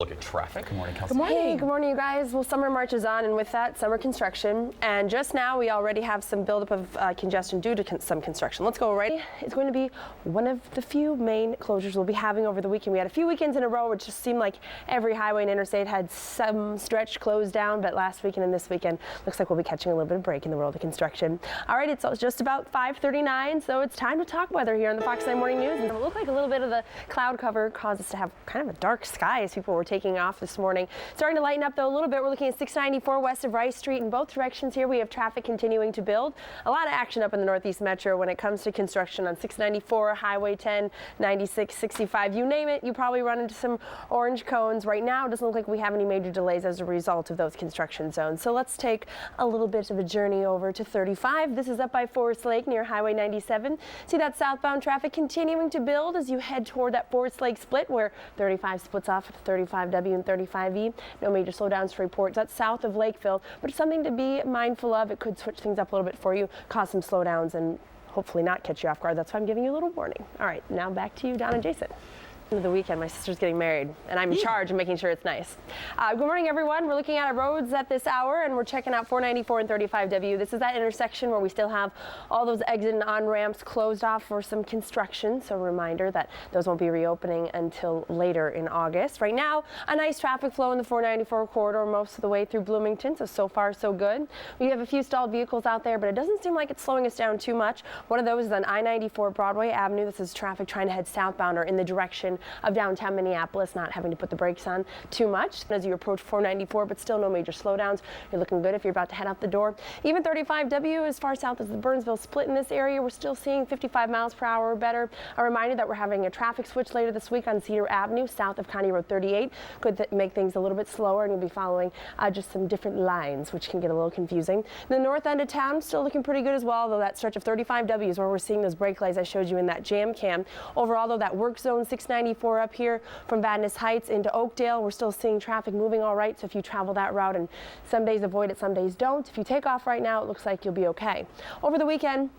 Look at traffic. Good morning, Kelsey. Good morning. Hey, good morning, you guys. Well, summer marches on, and with that, summer construction. And just now, we already have some buildup of congestion due to some construction. Let's go right. It's going to be one of the few main closures we'll be having over the weekend. We had a few weekends in a row where it just seemed like every highway and interstate had some stretch closed down, but last weekend and this weekend, looks like we'll be catching a little bit of break in the world of construction. All right, it's just about 5:39, so it's time to talk weather here on the Fox 9 Morning News. And it looked like a little bit of the cloud cover caused us to have kind of a dark sky as people were taking off this morning. Starting to lighten up though a little bit. We're looking at 694 west of Rice Street in both directions here. We have traffic continuing to build. A lot of action up in the Northeast Metro when it comes to construction on 694, Highway 10, 96, 65, you name it. You probably run into some orange cones. Right now it doesn't look like we have any major delays as a result of those construction zones. So let's take a little bit of a journey over to 35. This is up by Forest Lake near Highway 97. See that southbound traffic continuing to build as you head toward that Forest Lake split where 35 splits off at 35W and 35E. No major slowdowns to report. That's south of Lakeville, but it's something to be mindful of. It could switch things up a little bit for you, cause some slowdowns, and hopefully not catch you off guard. That's why I'm giving you a little warning. All right, now back to you, Don and Jason. Of the weekend, my sister's getting married, and I'm in charge of making sure it's nice. Good morning, everyone. We're looking at our roads at this hour, and we're checking out 494 and 35W. This is that intersection where we still have all those exit and on ramps closed off for some construction. So a reminder that those won't be reopening until later in August. Right now, a nice traffic flow in the 494 corridor most of the way through Bloomington. So far, so good. We have a few stalled vehicles out there, but it doesn't seem like it's slowing us down too much. One of those is on I-94 Broadway Avenue. This is traffic trying to head southbound or in the direction of downtown Minneapolis, not having to put the brakes on too much as you approach 494, but still no major slowdowns. You're looking good if you're about to head out the door. Even 35W as far south as the Burnsville split in this area, we're still seeing 55 miles per hour or better. A reminder that we're having a traffic switch later this week on Cedar Avenue, south of County Road 38. Could make things a little bit slower, and you'll be following just some different lines, which can get a little confusing. The north end of town still looking pretty good as well, though that stretch of 35W is where we're seeing those brake lights I showed you in that jam cam. Overall, though, that work zone 694 up here from Vadnais Heights into Oakdale, we're still seeing traffic moving all right. So if you travel that route, and some days avoid it, some days don't. If you take off right now, it looks like you'll be okay. Over the weekend,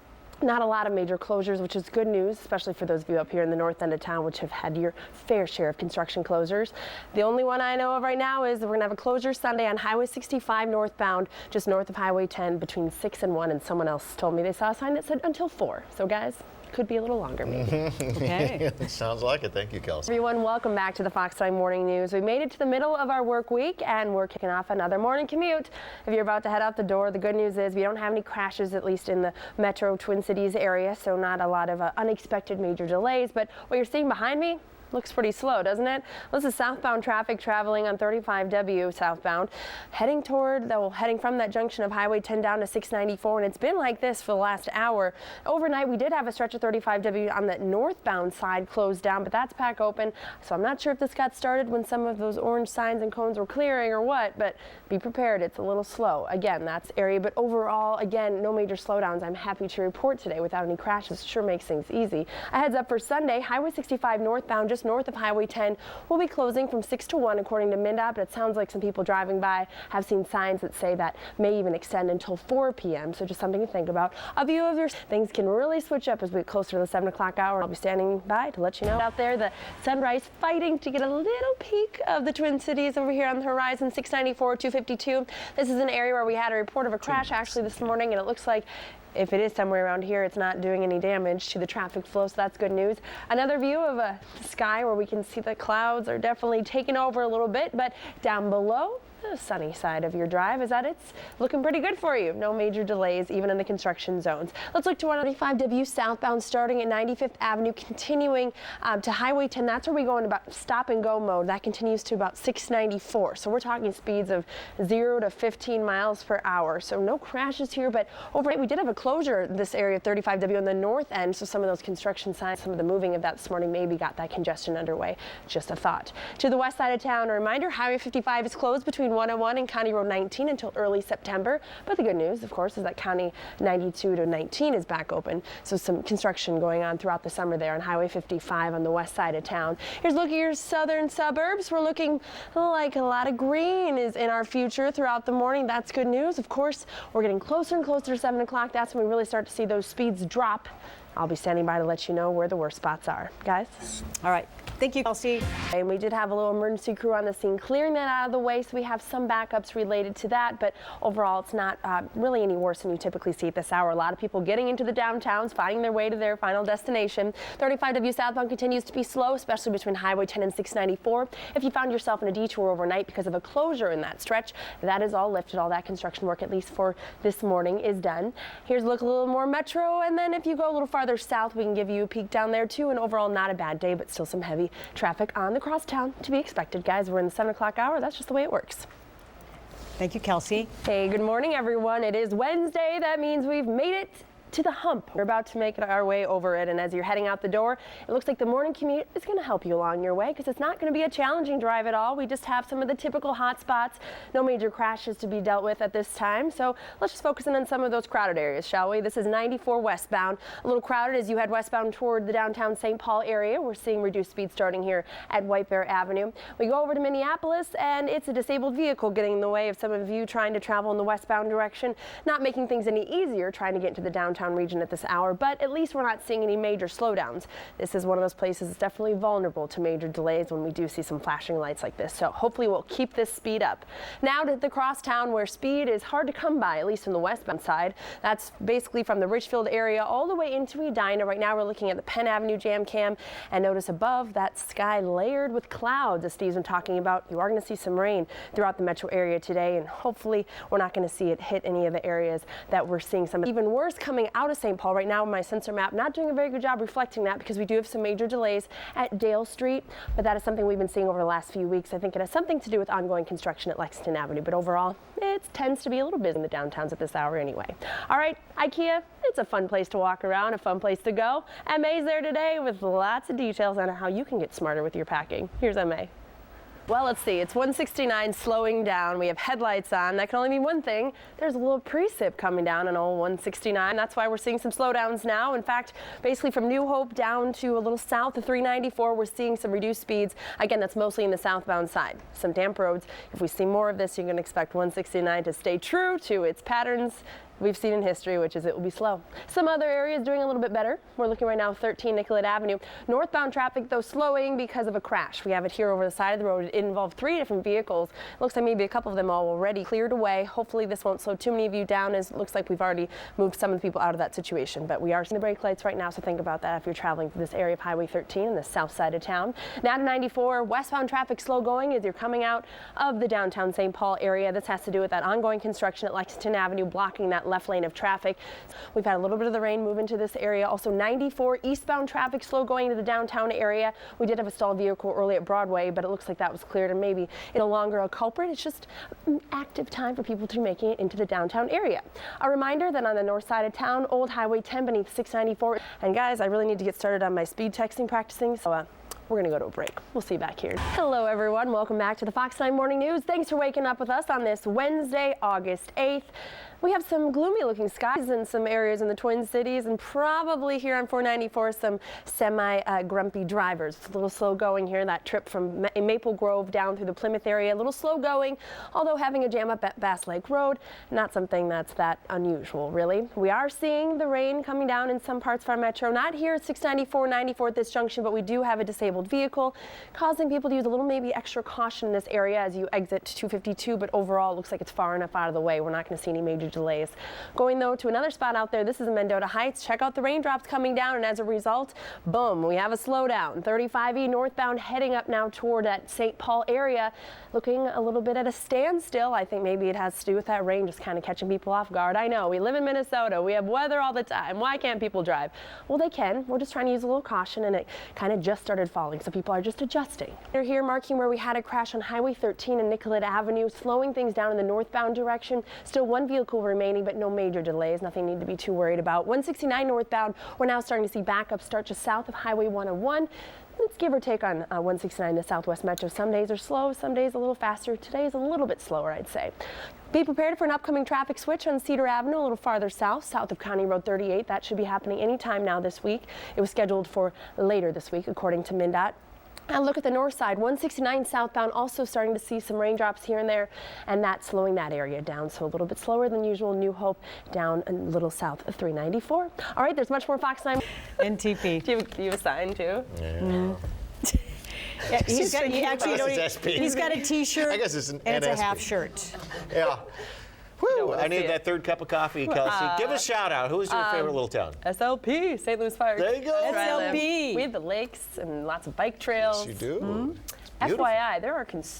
not a lot of major closures, which is good news, especially for those of you up here in the north end of town, which have had your fair share of construction closures. The only one I know of right now is we're going to have a closure Sunday on Highway 65 northbound, just north of Highway 10 between 6 and 1, and someone else told me they saw a sign that said until 4. So guys, could be a little longer maybe. Okay. It sounds like it. Thank you, Kelsey. Everyone, welcome back to the Fox 9 Morning News. We made it to the middle of our work week, and we're kicking off another morning commute. If you're about to head out the door, the good news is we don't have any crashes, at least in the Metro Twin Cities area, so not a lot of unexpected major delays. But what you're seeing behind me looks pretty slow, doesn't it? This is southbound traffic traveling on 35W southbound, heading from that junction of Highway 10 down to 694, and it's been like this for the last hour. Overnight, we did have a stretch of 35W on the northbound side closed down, but that's back open. So I'm not sure if this got started when some of those orange signs and cones were clearing or what, but be prepared. It's a little slow. Again, that's area, but overall, again, no major slowdowns. I'm happy to report today without any crashes. Sure makes things easy. A heads up for Sunday, Highway 65 northbound, just north of Highway 10 will be closing from 6 to 1 according to MnDOT, but it sounds like some people driving by have seen signs that say that may even extend until 4 p.m. So just something to think about. A view of your things can really switch up as we get closer to the 7 o'clock hour. I'll be standing by to let you know out there the sunrise fighting to get a little peek of the Twin Cities over here on the horizon. 694, 252. This is an area where we had a report of a crash actually this morning, and it looks like if it is somewhere around here, it's not doing any damage to the traffic flow, so that's good news. Another view of the sky where we can see the clouds are definitely taking over a little bit, but down below, the sunny side of your drive is that it's looking pretty good for you. No major delays, even in the construction zones. Let's look to 135W southbound starting at 95th Avenue, continuing to Highway 10. That's where we go in about stop and go mode. That continues to about 694. So we're talking speeds of 0 to 15 miles per hour. So no crashes here, but overnight we did have a closure in this area of 35W on the north end. So some of those construction signs, some of the moving of that this morning maybe got that congestion underway. Just a thought. To the west side of town, a reminder, Highway 55 is closed between 101 and County Road 19 until early September. But the good news, of course, is that County 92 to 19 is back open. So some construction going on throughout the summer there on Highway 55 on the west side of town. Here's a look at your southern suburbs. We're looking like a lot of green is in our future throughout the morning. That's good news. Of course, we're getting closer and closer to 7 o'clock. That's when we really start to see those speeds drop I'll be standing by to let you know where the worst spots are. Guys? All right. Thank you, Kelsey. And we did have a little emergency crew on the scene clearing that out of the way, so we have some backups related to that, but overall it's not really any worse than you typically see at this hour. A lot of people getting into the downtowns, finding their way to their final destination. 35W southbound continues to be slow, especially between Highway 10 and 694. If you found yourself in a detour overnight because of a closure in that stretch, that is all lifted. All that construction work, at least for this morning, is done. Here's a look a little more metro, and then if you go a little farther south, we can give you a peek down there too, and overall not a bad day, but still some heavy traffic on the crosstown to be expected. Guys, we're in the 7 o'clock hour. That's just the way it works. Thank you, Kelsey. Hey, good morning, everyone. It is Wednesday. That means we've made it to the hump. We're about to make our way over it, and as you're heading out the door, it looks like the morning commute is going to help you along your way because it's not going to be a challenging drive at all. We just have some of the typical hot spots. No major crashes to be dealt with at this time, so let's just focus in on some of those crowded areas, shall we? This is 94 westbound. A little crowded as you head westbound toward the downtown St. Paul area. We're seeing reduced speed starting here at White Bear Avenue. We go over to Minneapolis, and it's a disabled vehicle getting in the way of some of you trying to travel in the westbound direction, not making things any easier trying to get into the downtown region at this hour, but at least we're not seeing any major slowdowns. This is one of those places that's definitely vulnerable to major delays when we do see some flashing lights like this, so hopefully we'll keep this speed up. Now to the crosstown where speed is hard to come by, at least on the westbound side. That's basically from the Richfield area all the way into Edina. Right now we're looking at the Penn Avenue jam cam, and notice above that sky layered with clouds, as Steve's been talking about. You are going to see some rain throughout the metro area today, and hopefully we're not going to see it hit any of the areas that we're seeing some even worse coming out of St. Paul. Right now my sensor map not doing a very good job reflecting that because we do have some major delays at Dale Street, but that is something we've been seeing over the last few weeks. I think it has something to do with ongoing construction at Lexington Avenue, but overall it tends to be a little busy in the downtowns at this hour anyway. All right, IKEA, it's a fun place to walk around, a fun place to go. MA's there today with lots of details on how you can get smarter with your packing. Here's MA. Well, let's see. It's 169 slowing down. We have headlights on. That can only mean one thing. There's a little precip coming down on old 169. That's why we're seeing some slowdowns now. In fact, basically from New Hope down to a little south of 394, we're seeing some reduced speeds. Again, that's mostly in the southbound side. Some damp roads. If we see more of this, you can expect 169 to stay true to its patterns we've seen in history, which is it will be slow. Some other areas doing a little bit better. We're looking right now 13 Nicollet Avenue. Northbound traffic, though, slowing because of a crash. We have it here over the side of the road. It involved 3 different vehicles. It looks like maybe a couple of them all already cleared away. Hopefully this won't slow too many of you down, as it looks like we've already moved some of the people out of that situation. But we are seeing the brake lights right now, so think about that if you're traveling through this area of Highway 13 in the south side of town. Now to 94, westbound traffic slow going as you're coming out of the downtown St. Paul area. This has to do with that ongoing construction at Lexington Avenue, blocking that left lane of traffic. We've had a little bit of the rain move into this area. Also 94 eastbound traffic slow going to the downtown area. We did have a stalled vehicle early at Broadway, but it looks like that was cleared and maybe no longer a culprit. It's just an active time for people to be making it into the downtown area. A reminder that on the north side of town, Old Highway 10 beneath 694. And guys, I really need to get started on my speed texting practicing, so we're going to go to a break. We'll see you back here. Hello, everyone. Welcome back to the Fox 9 Morning News. Thanks for waking up with us on this Wednesday, August 8th. We have some gloomy looking skies in some areas in the Twin Cities, and probably here on 494 some semi-grumpy drivers. It's a little slow going here. That trip from Maple Grove down through the Plymouth area, a little slow going, although having a jam up at Bass Lake Road, not something that's that unusual, really. We are seeing the rain coming down in some parts of our metro, not here at 694, 94 at this junction, but we do have a disabled vehicle, causing people to use a little maybe extra caution in this area as you exit 252, but overall it looks like it's far enough out of the way. We're not going to see any major delays. Going though to another spot out there, this is in Mendota Heights. Check out the raindrops coming down, and as a result, boom, we have a slowdown. 35E northbound heading up now toward that St. Paul area, looking a little bit at a standstill. I think maybe it has to do with that rain just kind of catching people off guard. I know, we live in Minnesota. We have weather all the time. Why can't people drive? Well, they can. We're just trying to use a little caution, and it kind of just started falling, so people are just adjusting. They're here marking where we had a crash on Highway 13 and Nicollet Avenue, slowing things down in the northbound direction. Still one vehicle remaining, but no major delays. Nothing need to be too worried about. 169 northbound, we're now starting to see backups start just south of Highway 101. Let's give or take on 169 the Southwest Metro. Some days are slow, some days a little faster. Today is a little bit slower, I'd say. Be prepared for an upcoming traffic switch on Cedar Avenue a little farther south of County Road 38. That should be happening anytime now this week. It was scheduled for later this week, according to MnDOT. And look at the north side, 169 southbound, also starting to see some raindrops here and there, and that's slowing that area down. So a little bit slower than usual. New Hope down a little south of 394. All right, there's much more Fox 9. NTP. Do you have a sign too? Yeah. Yeah, he's got, he actually, you know, It's SP. he's got a T-shirt. I guess it's an and it's a NSP. half shirt. Yeah. Whew, wanna I see need it. that third cup of coffee, Kelsey. Give a shout out. Who's your favorite little town? SLP, St. Louis Fire. There you go. That's where I live. SLP. We have the lakes and lots of bike trails. Yes, you do. Beautiful. FYI,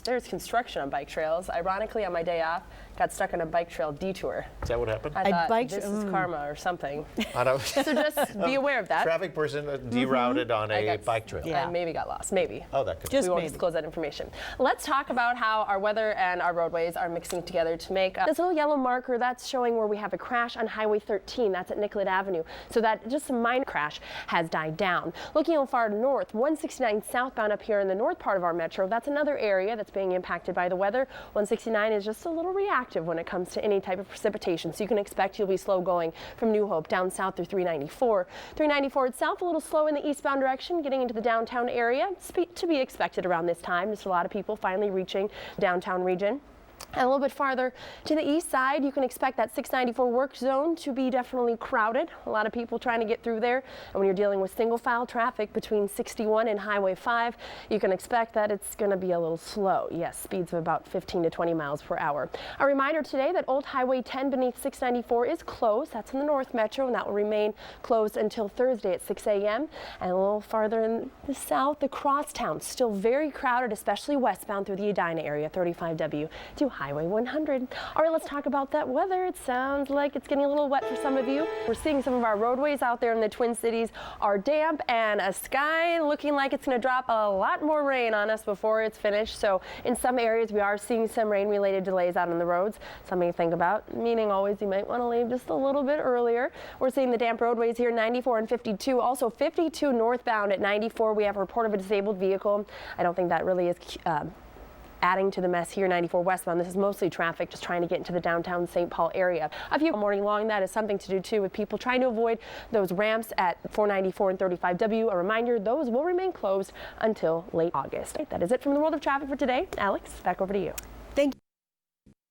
there's construction on bike trails. Ironically, on my day off, got stuck on a bike trail detour. Is that what happened? I thought bike this is karma or something. On a So just be aware of that. traffic person derouted on I a got- bike trail. Yeah. I maybe got lost, maybe. Oh, that could Just We won't maybe. disclose that information. Let's talk about how our weather and our roadways are mixing together to make this little yellow marker that's showing where we have a crash on Highway 13. That's at Nicollet Avenue. So that just a minor crash has died down. Looking a little far north, 169 southbound up here in the north part of our metro. That's another area that's being impacted by the weather. 169 is just a little reactive when it comes to any type of precipitation. So you can expect you'll be slow going from New Hope down south through 394. 394 itself a little slow in the eastbound direction, getting into the downtown area. To be expected around this time. Just a lot of people finally reaching the downtown region. And a little bit farther to the east side, you can expect that 694 work zone to be definitely crowded. A lot of people trying to get through there. And when you're dealing with single file traffic between 61 and Highway 5, you can expect that it's going to be a little slow. Yes, speeds of about 15 to 20 miles per hour. A reminder today that Old Highway 10 beneath 694 is closed. That's in the North Metro, and that will remain closed until Thursday at 6 a.m. And a little farther in the south, the crosstown still very crowded, especially westbound through the Edina area, 35W to Highway 100. All right, let's talk about that weather. It sounds like it's getting a little wet for some of you. We're seeing some of our roadways out there in the Twin Cities are damp, and a sky looking like it's going to drop a lot more rain on us before it's finished. So in some areas, we are seeing some rain-related delays out on the roads. Something to think about, meaning always you might want to leave just a little bit earlier. We're seeing the damp roadways here, 94 and 52. Also 52 northbound at 94. We have a report of a disabled vehicle. I don't think that really is adding to the mess here, 94 westbound. This is mostly traffic just trying to get into the downtown St. Paul area. A few morning long, that is something to do too with people trying to avoid those ramps at 494 and 35W. A reminder, those will remain closed until late August. That is it from the world of traffic for today. Alex, back over to you.